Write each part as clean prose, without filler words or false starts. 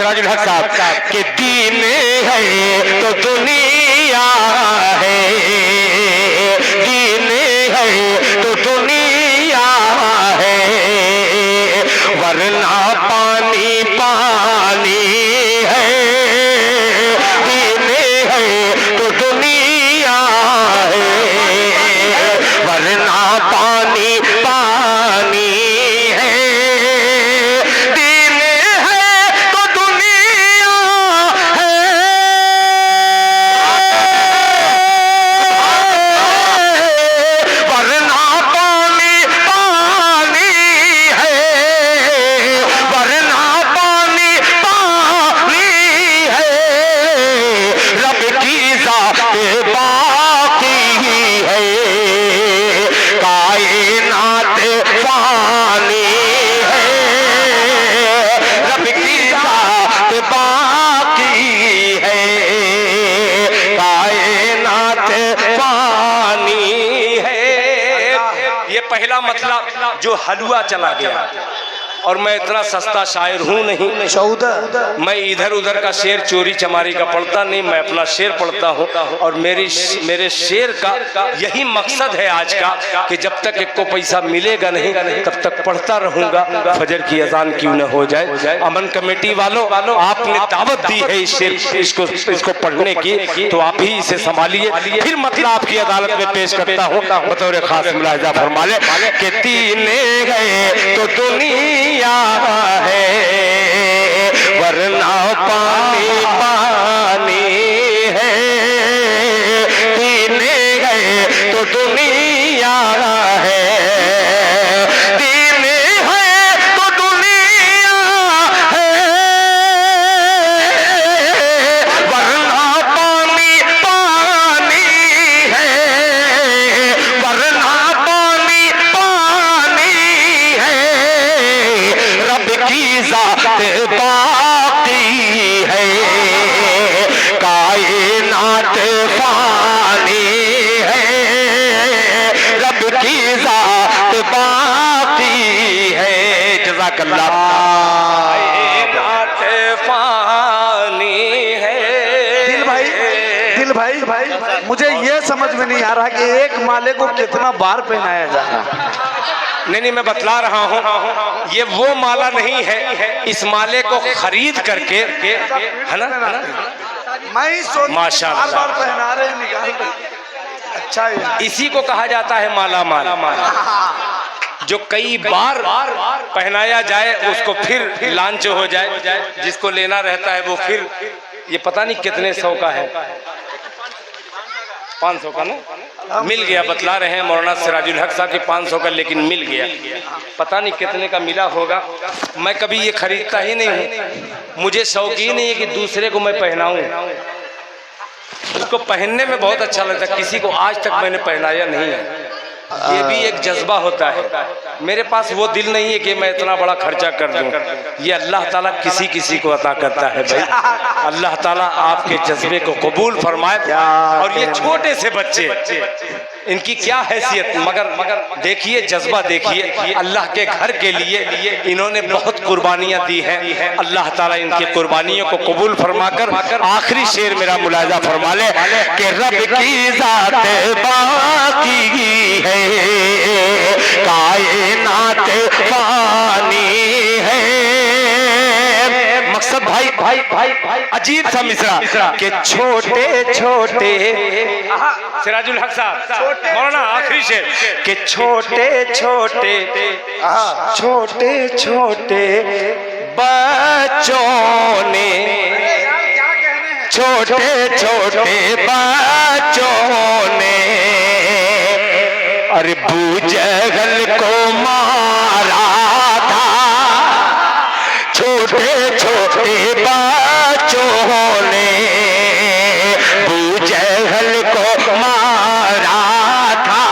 सिराजुल हक साहब के दीन है तो दुनिया है, दीन है तो दुनिया है, वरना पानी पानी है, दीन है तो दुनिया है, वरना पानी पानी है, दीन है तो दुनिया है, वरना पानी पानी है, वरना पानी पानी है, रब की ज़ात बाकी है, कायनात फानी है, रब की ज़ात बाकी है, कायनात फानी है। ये पहला मतलब जो हलवा चला गया। और मैं इतना सस्ता शायर हूँ नहीं, चौदह मैं इधर उधर का शेर चोरी चमारी का पढ़ता नहीं, मैं अपना शेर पढ़ता हूँ। और मेरे शेर का यही मकसद है आज का कि जब तक एक को पैसा मिलेगा नहीं तब तक पढ़ता रहूंगा, फजर की अजान क्यों न हो जाए। अमन कमेटी वालों, आपने दावत दी है इस शेर इसको पढ़ने की, तो आप ही इसे संभालिए। फिर मतलब आपकी अदालत में पेश करता हूँ, बतौर खास मुलाहिजा फरमा ले कि तीन गए तो दुनिया है, वरना पानी पानी है, दीन है तो दुनिया है, दीन है तो दुनिया है, वरना पानी पानी है, वरना पानी पानी है, रब की ज़ात बाकी है, कायनात फानी है, रब की ज़ात बाकी है। जज़ाकल्लाह। कायनात फानी है। दिल भाई मुझे ये समझ में नहीं आ रहा कि एक माले को कितना बार पहनाया जाता। नहीं, मैं बतला रहा हूँ, ये वो माला नहीं है, इस माले को खरीद करके, है ना, मैं ही सोच माशाअल्लाह बार पहना रहे निकाल। अच्छा है, इसी को कहा जाता है माला माला, जो कई बार पहनाया जाए उसको फिर लांच हो जाए, जिसको लेना रहता है वो फिर ये पता नहीं कितने सौ का है, 500 का ना मिल गया। बतला रहे हैं मौलाना सिराजुल हक साहब की 500 का, लेकिन मिल गया, पता नहीं कितने का मिला होगा। मैं कभी ये खरीदता ही नहीं हूँ, मुझे शौकीन नहीं है कि दूसरे को मैं पहनाऊं, उसको पहनने में बहुत अच्छा लगता है, किसी को आज तक मैंने पहनाया नहीं है। ये भी एक जज्बा होता है, मेरे पास वो दिल नहीं है कि मैं इतना बड़ा खर्चा कर दूं, ये अल्लाह ताला किसी किसी को अता करता है भाई। अल्लाह ताला आपके जज्बे को कबूल फरमाए। और ये छोटे से बच्चे, इनकी क्या हैसियत, मगर देखिए जज्बा, देखिए अल्लाह के घर के लिए इन्होंने बहुत कुर्बानियां दी हैं। अल्लाह ताला इनकी कुर्बानियों को कबूल फरमाकर आखिरी शेर मेरा मुलाजा फरमा ले कि रब की ज़ात बाकी है, कायनात फानी है। मकसद भाई अजीब सा मिसरा कि छोटे छोटे, सिराजुल हक साहब मौलाना आखिरी शेर कि छोटे छोटे बच्चों ने, छोटे छोटे बच्चों ने अरे अबू जहल को मारा था, छोटे छोटे बच्चों ने अबू जहल को मारा था,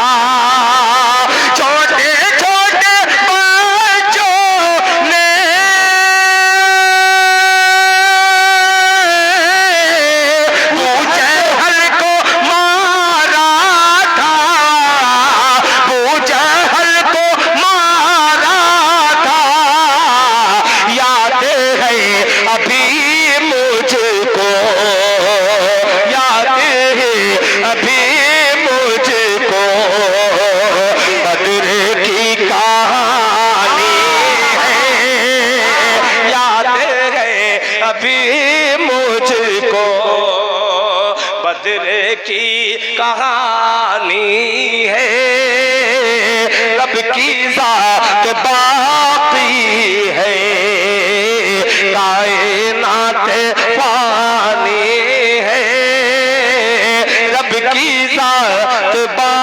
छोटे छोटे बच्चों ने अबू जहल को मारा था, अबू जहल को की कहानी है, रब की ज़ात बाकी है, कायनात फानी है, रब की ज़ात बाकी